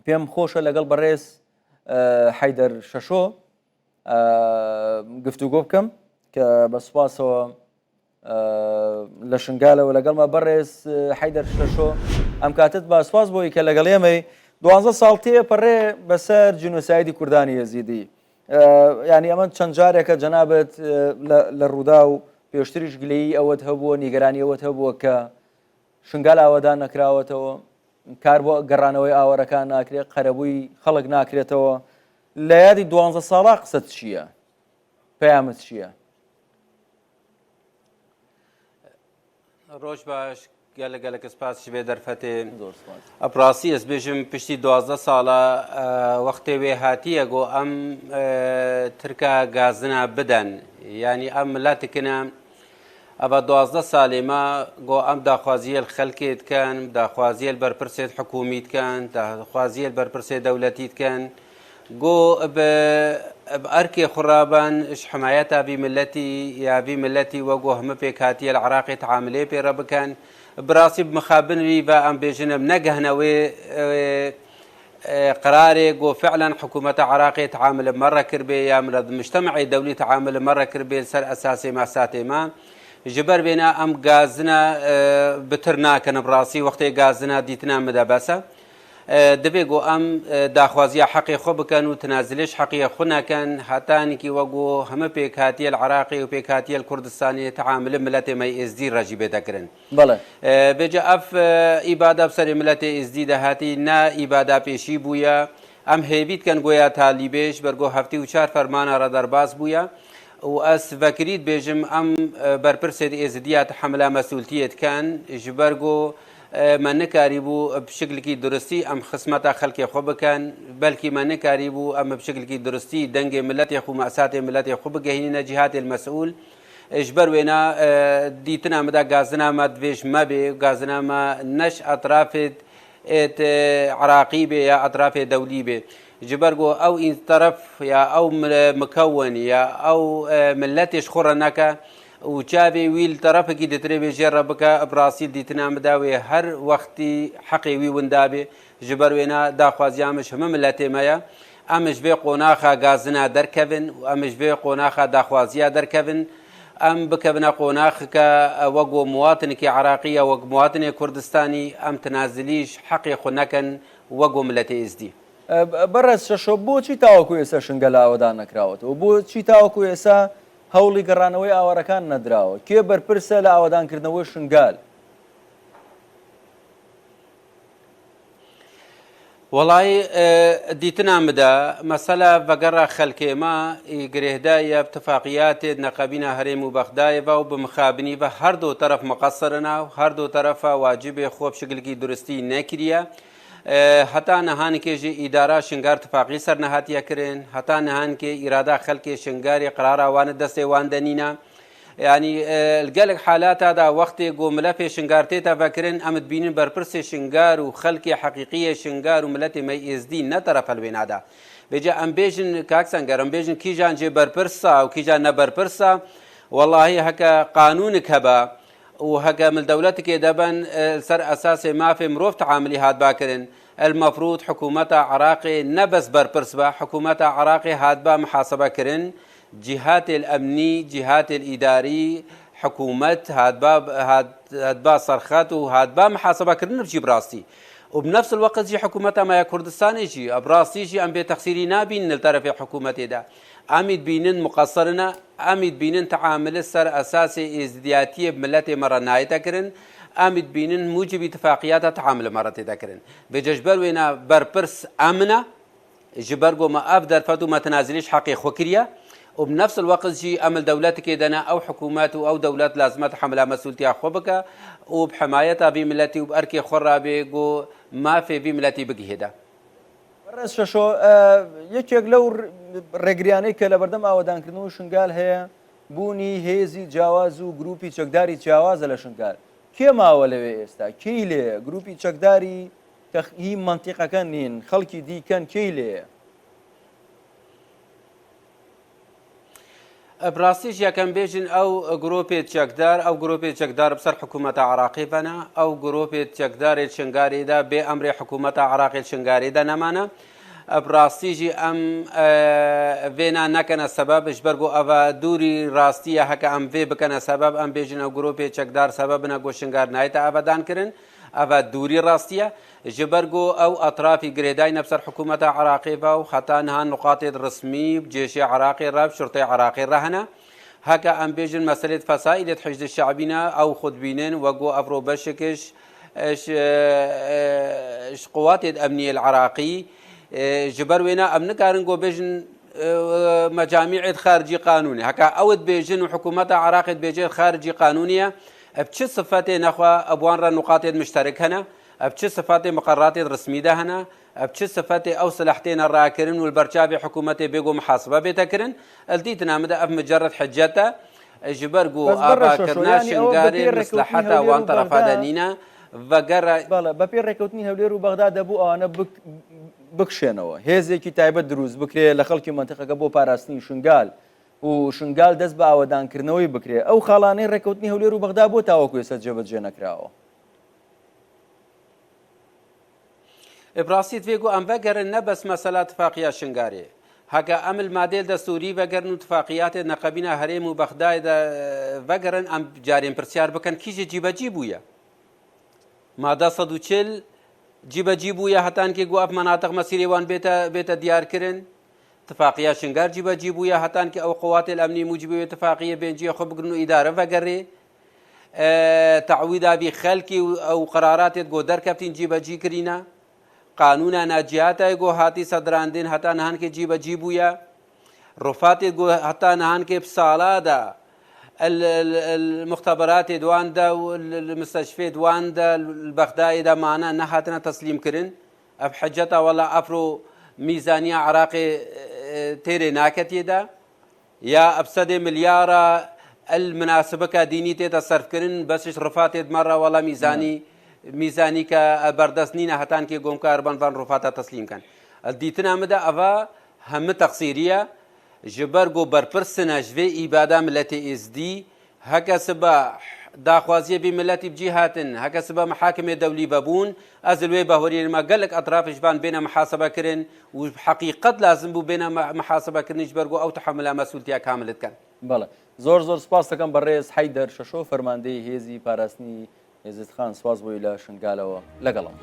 پێم خۆشە لەگەڵ بەڕێز حەیدەر شەشۆ گفتوگۆ بکەم کە بە سوپاسەوە لە شنگالەوە لەگەڵمە بەڕێز حەیدەر شەشۆ ئەم کاتت بە سوپاس بۆی کە لەگەڵ ئێمەی 12 ساڵ تێپەڕێ بەسەر جینۆسایدی کوردانی یەزیدی ینی ئەمە چەند جارێکە جەنابەت لە ڕوودا و پێشتریش گلەیی ئەوەت هەبووە نیگەرانی ئەوەت هەبووە کە شنگال ئاوادان نەکراوەتەوە کار بۆ گەڕانەوەی ئاوەرەکان ناکرێت قەرەبووی خەڵک ناکرێتەوە لە یادی 12 ساڵا قسەت چییە؟ پەیامت چییە؟ ڕۆژ باش گەلە سپاسی بێ دەرفەتێ ئەپڕاستی ئەس بێژم پشتی 12 ساڵە وەختێ وێ هاتیە گۆ ئەم ترکا گازنا بدەن ینی ئەم ملەتکنە ئەبە 12 ساڵێ ما گۆ ئەم داخوازیە خەلکێت کەن داخوازیە بەرپرسێت حکومیت کەن داخوازیە بەرپرسێ دەولەتیت کەن گۆ بأركي خرابان إش حمايتها بملتي يا بملتي وجو هم بكاتي العراقي تعاملي بربكان براسي بمخابن ريبا أم بيجنب نجهنا و قراري جو فعلا حكومة عراقي تعامل مرة كربي يا مرض مجتمعي دولي تعامل مرة كربي سر أساسي مع ساتي ما جبر بينا أم غازنا بترنا كان براسي وقت غازنا ديتنا مدبسة دبي جو أم داخوازية حقي خو بكن وتنازلش حقي خونا كان حتى وجو هم بيكاتي العراقي وبيكاتي الكردستاني تعامل ملتي ما يزدي رجيب ذكرن. بله. بيجا أف إبادة بسر ملتي يزدي هاتي نا إبادة بيشي بويا أم هيبيت كان جويا طالبيش برجو هفتي وشار فرمانا ردر باز بويا وأس فكريت بيجم أم بربرسد إزديات حملة مسؤولية كان جبرجو ما نكاريبو بشكل كي درستي أم خصمتا خلقي خو بكان بلكي ما نكاريبو أم بشكل كي درستي دنج ملتي خو مأسات ملتي خو بجهيننا جهات المسؤول إجبر وينا ديتنا مدا غازنا ما دويش ما بي غازنا ما نش أطراف عراقي بي يا أطراف دولي بي جبرجو أو إن طرف يا أو مكون يا أو ملتش خورناكا وشابي ويل طرفك دتري جربك براسيل ديتنا مداوي هر وقتي حقي وي وندابي جبروينا داخوازيامش هم ملتي مايا امش بي قوناخا غازنا دركبن وامش بي قوناخا داخوازيا دركبن ام بكبنا قوناخك وقو مواطنك عراقيه وقو مواطن كردستاني ام تنازليش حقي خنكن وقو ملتي ازدي برس ششو بوچی تاوکو ئێستا شنگەلا ئەوەدان نەکراوەتەوە بۆچی تاوەکو ئێستا هەوڵی گەڕانەوەی ئاوەرەکان نەدراوە کێ بەرپرسە لە ئاوەدانکردنەوەی شنگال والله ديتنا مدى مسألة بقرة خلكيما يقريهدايا باتفاقيات نقابينا هريم وبغدايا وبمخابني بهردو طرف مقصرنا وهردو طرف واجب خوب شكل كي درستي ناكريا حتى نهان کې جي اداره شنگار اتفاقی سر نهاتیا کرن حتى نهان کې اراده خلک شنگاری قرار وان دسته واندنینا يعني الجلق حالات هذا وقت جو ملف شنگارتي تفكرن امد بينن برپرس شنگار وخلق حقيقيه شنگار وملتي ما يزدين نطرف البين هذا بيجا ام بيجن كاكسنگار ام بيجن كي جان جي برپرسا او كي جان نبرپرسا والله هكا قانونك هبا وهكا من دولتك دبن سر اساس ما في مروف تعاملي هاد باكرن المفروض حكومة عراقي نبس بربرسبا حكومة عراقي هادبا محاسبة كرن جهات الأمني جهات الإداري حكومة هادبا صرخات وهادبا محاسبة كرن بجي براستي وبنفس الوقت جي حكومة ما كردستان يجي براستي جي أم بتقصيري نابين الطرف حكومة دا أمد بينن مقصرنا أمد بينن تعامل سر أساسي ازدياتية بملتي مرة نايتا كرن أمد بينن موجب اتفاقيات تعامل مرة تذكرن بجبر وينا بربرس أمنة جبرجو ما أبدر فتو ما تنازليش حقي خوكريا وبنفس الوقت جي أمل دولتك دنا أو حكومات أو دولات لازمات حملها مسؤوليتها خوبك وبحمايتها بملتي وبأركي خرابي جو ما في بملتي بقي هدا برس ششو یەکێک لەو ڕێگریانەی کە لە بەردەم ئاوەدانکردنەوە شنگال هەیە بوونی هێزی جیاواز و گروپی چەکداری جیاوازە لە شنگال کێ ماوە لەوێ ئێستا کەی لێ گروپی چەکداری کە هی منتیقەکە نین خەڵکی دیکەن کەی لێ براسیش یەکەم بێژن ئەو گرۆپێت چەکدار ئەو گرۆپێت چەکدار بسەر حکوومەتە عراقی بەنا ئەو گرۆپێت چەکدارێت شنگاریدا بێ ئەمرێ حکوومەتە عراقی شنگاریدا نەمانە براستیژی ئەم vêna nekene sebebş ber got ev dûrî rastiye heke em vê bikene sebeb em bêjin ew gropê çekdar sebebine goşingar nayete evedan kirin ev dûrî rastiye ji ber got ew etrafî girêdayîne ser hikûmeta Iraqê ve û heta niha nuqatê resmî cêşê Iraqê re şurtê Iraqê re hene heke em bêjin meselê fesaîlê hicdê şeعبîne ew xwedbînin ve got ev ro beşekiş ji quwatê emniyê Iraqî ji ber wêne em nikarin got bêjin مجامع خارجي قانوني هكا اود بيجن وحكومه عراق بيجن خارجي قانونيه بچ صفات نخوا ابوان را نقاط مشترك هنا بچ صفات مقررات رسمي ده هنا بچ صفات او صلاحتين الراكرين والبرشاب حكومه بيجو محاسبه بتكرن الديتنا مدى مجرد حجته جبرجو ابا كرنا شنغاري مصلحته وان طرف دنينا وقر بله بپیر ڕێکەوتنی هەولێر و بەغدا دەبوو ئەوانە بکشێنەوە هێزێکی تایبەت دروست بکرێ لە خەڵکی منتیقەکە بۆ پاراستنی شنگال و شنگال دەست بە ئاوەدانکردنەوەی بکرێ ئەو خاڵانەی ڕێکەوتنی هەولێر و بەغدا بۆ تاوەکو ئێستا جێبەجێ نەکراوە ابراستیت وێگو ئەم vەگەرن نەبەس مەسەلا اتفاقیە شنگارێ هەگە ئەم المادێل دەستوری vەگەرن و اتفاقیاتێ نەقەبینە هەرێم و بەغدای vەگەرن ئەم جارێن پرسیار بکەن کیژە جیبەجی بوویە ماده 140 جیبەجی بوویە هەتانکێ گو ئەف مەناتق مەسیرێوان بێتە دیارکردن اتفاقیە شنگار جیبەجی بوویە هەتانکە ئەو قوات الأمنی موجبی اتفاقیە بێنجیە خۆ بگرن و ئیدارە vەگەڕێ تعویدابی خەلکی ئەو قراراتێت گۆ دەرکەفتین جیبەجی کرینە قانونا ناجیاتای گۆ هاتی سەدراندن هەتا نەهانکێ جیبەجی بوویە ڕۆفاتێت گۆ هەتا نەهانکێ ساڵادا المختبرات دواندا والمستشفى دواندا البغدادي دا معنا نحاتنا تسليم كرن اف حجتا ولا افرو ميزانيه عراقي تيري ناكتي دا يا ابسد مليار المناسبه كديني تصرف كرن بس رفات مره ولا ميزاني كبردسنين هتان كي قوم كاربان فان رفات تسليم كان الديتنا مدى افا هم تقصيريه جبرگو برپرسنا جوی ایبادا ملتی ازدی هکا سبا داخوازی بی ملتی بجیهاتن هکا سبا محاکم دولی ببون از الوی بهوری ما قلق اطراف جبان بین محاسبه کرن و حقیقت لازم بو بین محاسبه کرن جبرگو او تحمل مسئولتیا کاملت کن بله زۆر سپاس دەکەم بە ڕێز حەیدەر شەشۆ فەرماندەی هێزی پاراستنی هێزت خان سواز بۆی لە شنگالەوە لەگەڵم